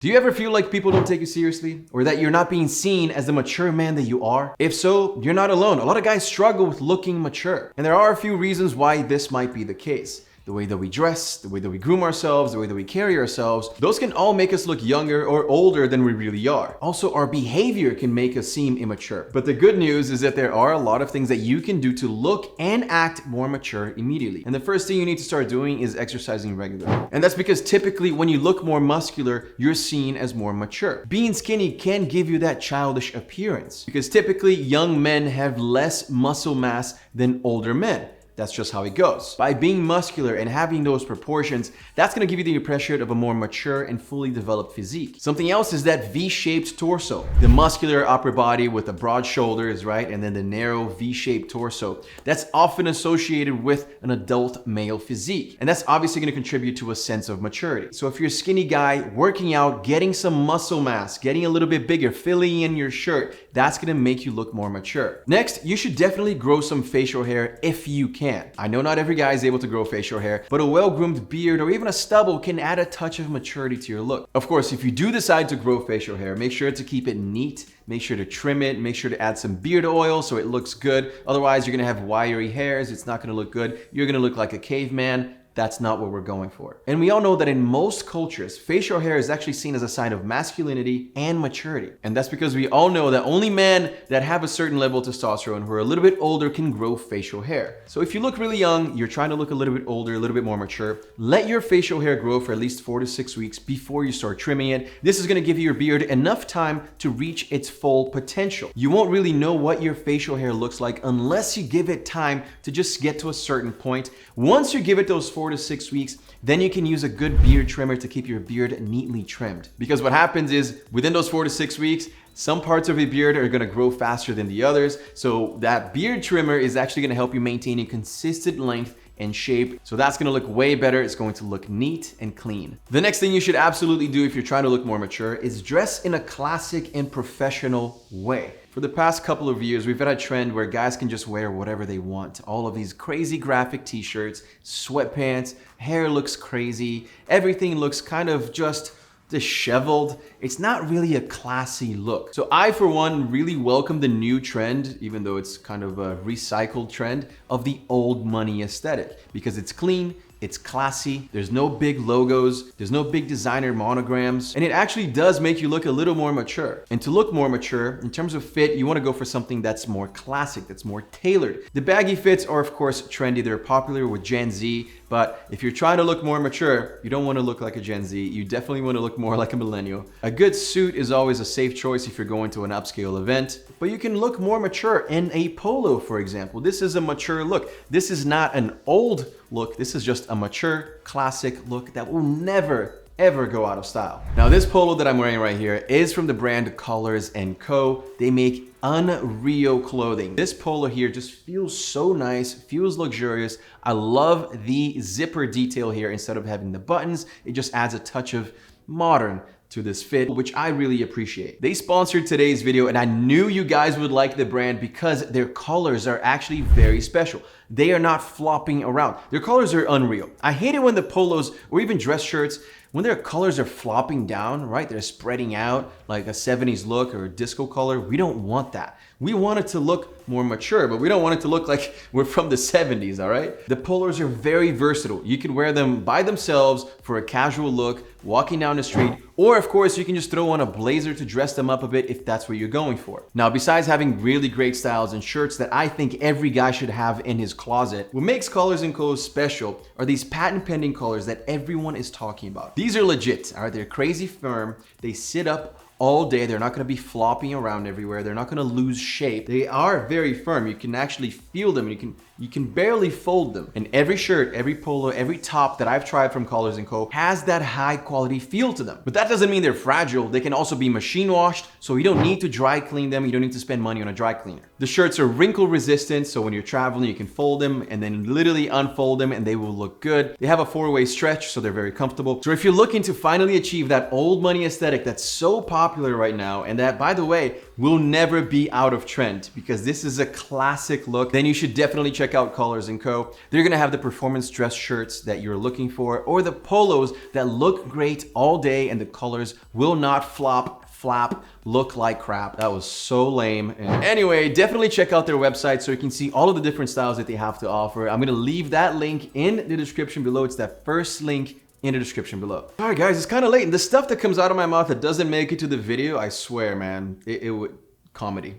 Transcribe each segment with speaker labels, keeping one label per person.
Speaker 1: Do you ever feel like people don't take you seriously? Or that you're not being seen as the mature man that you are? If so, you're not alone. A lot of guys struggle with looking mature. And there are a few reasons why this might be the case. The way that we dress, the way that we groom ourselves, the way that we carry ourselves, those can all make us look younger or older than we really are. Also, our behavior can make us seem immature. But the good news is that there are a lot of things that you can do to look and act more mature immediately. And the first thing you need to start doing is exercising regularly. And that's because typically when you look more muscular, you're seen as more mature. Being skinny can give you that childish appearance because typically young men have less muscle mass than older men. That's just how it goes. By being muscular and having those proportions, that's gonna give you the impression of a more mature and fully developed physique. Something else is that V-shaped torso. The muscular upper body with the broad shoulders, right? And then the narrow V-shaped torso. That's often associated with an adult male physique. And that's obviously gonna contribute to a sense of maturity. So if you're a skinny guy, working out, getting some muscle mass, getting a little bit bigger, filling in your shirt, that's gonna make you look more mature. Next, you should definitely grow some facial hair if you can. I know not every guy is able to grow facial hair, but a well-groomed beard or even a stubble can add a touch of maturity to your look. Of course, if you do decide to grow facial hair, make sure to keep it neat, make sure to trim it, make sure to add some beard oil so it looks good. Otherwise, you're gonna have wiry hairs, it's not gonna look good. You're gonna look like a caveman. That's not what we're going for. And we all know that in most cultures, facial hair is actually seen as a sign of masculinity and maturity. And that's because we all know that only men that have a certain level of testosterone who are a little bit older can grow facial hair. So if you look really young, you're trying to look a little bit older, a little bit more mature, let your facial hair grow for at least 4 to 6 weeks before you start trimming it. This is gonna give your beard enough time to reach its full potential. You won't really know what your facial hair looks like unless you give it time to just get to a certain point. Once you give it those 4 to 6 weeks, then you can use a good beard trimmer to keep your beard neatly trimmed. Because what happens is within those 4 to 6 weeks, some parts of your beard are gonna grow faster than the others. So that beard trimmer is actually gonna help you maintain a consistent length and shape. So that's gonna look way better. It's going to look neat and clean. The next thing you should absolutely do if you're trying to look more mature is dress in a classic and professional way. For the past couple of years, we've had a trend where guys can just wear whatever they want. All of these crazy graphic t-shirts, sweatpants, hair looks crazy, everything looks kind of just disheveled. It's not really a classy look. So I, for one, really welcome the new trend, even though it's kind of a recycled trend, of the old money aesthetic, because it's clean, it's classy, there's no big logos, there's no big designer monograms, and it actually does make you look a little more mature. And to look more mature, in terms of fit, you wanna go for something that's more classic, that's more tailored. The baggy fits are of course trendy, they're popular with Gen Z, but if you're trying to look more mature, you don't wanna look like a Gen Z, you definitely wanna look more like a millennial. A good suit is always a safe choice if you're going to an upscale event, but you can look more mature in a polo, for example. This is a mature look. This is not an old look, this is just a mature, classic look that will never, ever go out of style. Now this polo that I'm wearing right here is from the brand Colors & Co. They make unreal clothing. This polo here just feels so nice, feels luxurious. I love the zipper detail here. Instead of having the buttons, it just adds a touch of modern to this fit, which I really appreciate. They sponsored today's video and I knew you guys would like the brand because their colors are actually very special. They are not flopping around. Their colors are unreal. I hate it when the polos or even dress shirts, when their colors are flopping down, right? They're spreading out like a 70s look or a disco color. We don't want that. We want it to look more mature, but we don't want it to look like we're from the 70s, all right? The polos are very versatile. You can wear them by themselves for a casual look, walking down the street, or of course, you can just throw on a blazer to dress them up a bit if that's what you're going for. Now, besides having really great styles and shirts that I think every guy should have in his closet, what makes Colors & Co. special are these patent pending colors that everyone is talking about. These are legit, all right? They're crazy firm. They sit up all day. They're not gonna be flopping around everywhere. They're not gonna lose shape. They are very firm. You can actually feel them. You can barely fold them. And every shirt, every polo, every top that I've tried from Colors & Co. has that high quality feel to them. But that doesn't mean they're fragile. They can also be machine washed, so you don't need to dry clean them. You don't need to spend money on a dry cleaner. The shirts are wrinkle resistant, so when you're traveling, you can fold them and then literally unfold them and they will look good. They have a 4-way stretch, so they're very comfortable. So if you're looking to finally achieve that old money aesthetic that's so popular popular right now, and that, by the way, will never be out of trend because this is a classic look, then you should definitely check out Colors & Co. They're gonna have the performance dress shirts that you're looking for, or the polos that look great all day and the colors will not flap, look like crap. That was so lame. And anyway, definitely check out their website so you can see all of the different styles that they have to offer. I'm gonna leave that link in the description below. It's that first link in the description below. All right, guys, it's kind of late. And the stuff that comes out of my mouth that doesn't make it to the video, I swear, man, it would... Comedy.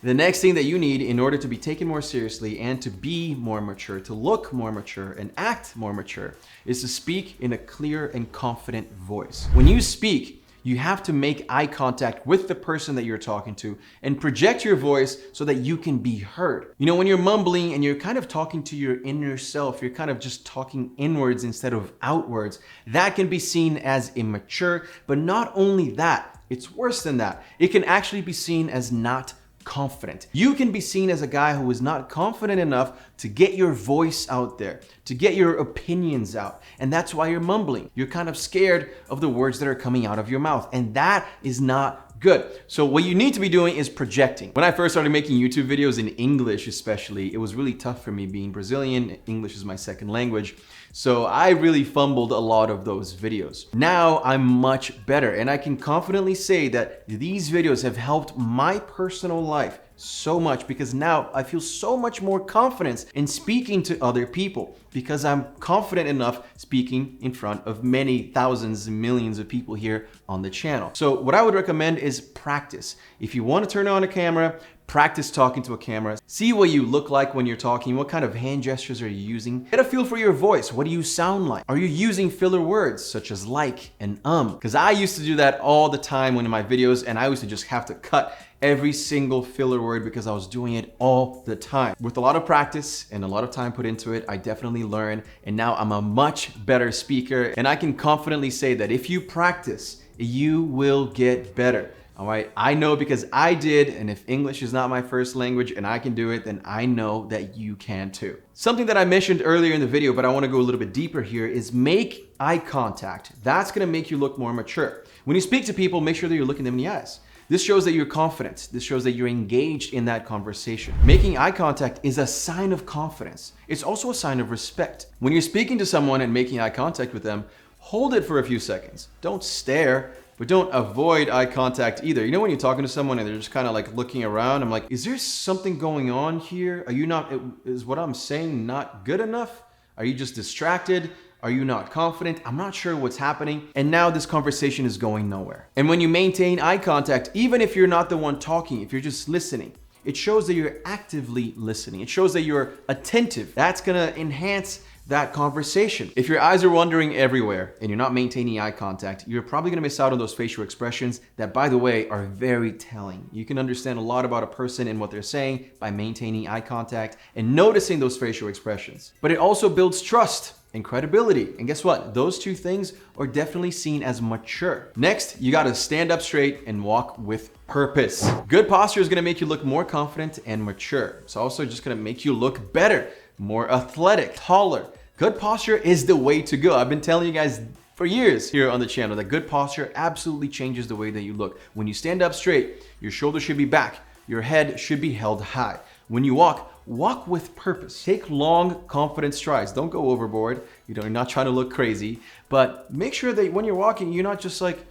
Speaker 1: The next thing that you need in order to be taken more seriously and to be more mature, to look more mature and act more mature, is to speak in a clear and confident voice. When you speak, you have to make eye contact with the person that you're talking to and project your voice so that you can be heard. You know, when you're mumbling and you're kind of talking to your inner self, you're kind of just talking inwards instead of outwards, that can be seen as immature. But not only that, it's worse than that. It can actually be seen as not confident. You can be seen as a guy who is not confident enough to get your voice out there, to get your opinions out. And that's why you're mumbling. You're kind of scared of the words that are coming out of your mouth. And that is not good. So what you need to be doing is projecting. When I first started making YouTube videos in English especially, it was really tough for me being Brazilian. English is my second language. So I really fumbled a lot of those videos. Now I'm much better and I can confidently say that these videos have helped my personal life so much because now I feel so much more confidence in speaking to other people because I'm confident enough speaking in front of many thousands and millions of people here on the channel. So what I would recommend is practice. If you want to turn on a camera, practice talking to a camera. See what you look like when you're talking. What kind of hand gestures are you using? Get a feel for your voice. What do you sound like? Are you using filler words such as like and Because I used to do that all the time when in my videos, and I used to just have to cut every single filler word because I was doing it all the time. With a lot of practice and a lot of time put into it, I definitely learned, and now I'm a much better speaker. And I can confidently say that if you practice, you will get better. All right, I know because I did, and if English is not my first language and I can do it, then I know that you can too. Something that I mentioned earlier in the video, but I want to go a little bit deeper here, is make eye contact. That's going to make you look more mature. When you speak to people, make sure that you're looking them in the eyes. This shows that you're confident. This shows that you're engaged in that conversation. Making eye contact is a sign of confidence. It's also a sign of respect. When you're speaking to someone and making eye contact with them, hold it for a few seconds. Don't stare. But don't avoid eye contact either. You know when you're talking to someone and they're just kind of like looking around, I'm like, is there something going on here? Are you not, is what I'm saying not good enough? Are you just distracted? Are you not confident? I'm not sure what's happening. And now this conversation is going nowhere. And when you maintain eye contact, even if you're not the one talking, if you're just listening, it shows that you're actively listening. It shows that you're attentive. That's gonna enhance that conversation. If your eyes are wandering everywhere and you're not maintaining eye contact, you're probably gonna miss out on those facial expressions that, by the way, are very telling. You can understand a lot about a person and what they're saying by maintaining eye contact and noticing those facial expressions. But it also builds trust and credibility. And guess what? Those two things are definitely seen as mature. Next, you gotta stand up straight and walk with purpose. Good posture is gonna make you look more confident and mature. It's also just gonna make you look better, more athletic, taller. Good posture is the way to go. I've been telling you guys for years here on the channel that good posture absolutely changes the way that you look. When you stand up straight, your shoulders should be back, your head should be held high. When you walk, walk with purpose. Take long, confident strides. Don't go overboard. You're not trying to look crazy, but make sure that when you're walking, you're not just like,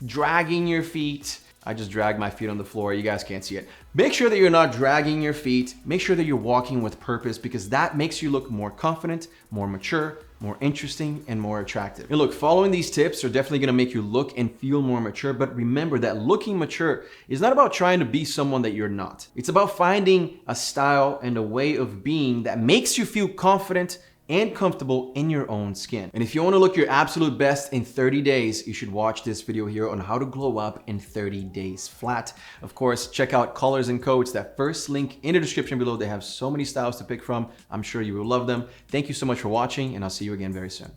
Speaker 1: dragging your feet. I just dragged my feet on the floor. You guys can't see it. Make sure that you're not dragging your feet. Make sure that you're walking with purpose because that makes you look more confident, more mature, more interesting, and more attractive. And look, following these tips are definitely gonna make you look and feel more mature, but remember that looking mature is not about trying to be someone that you're not. It's about finding a style and a way of being that makes you feel confident and comfortable in your own skin. And if you want to look your absolute best in 30 days, you should watch this video here on how to glow up in 30 days flat. Of course, check out Colors & Co. It's that first link in the description below. They have so many styles to pick from. I'm sure you will love them. Thank you so much for watching, and I'll see you again very soon.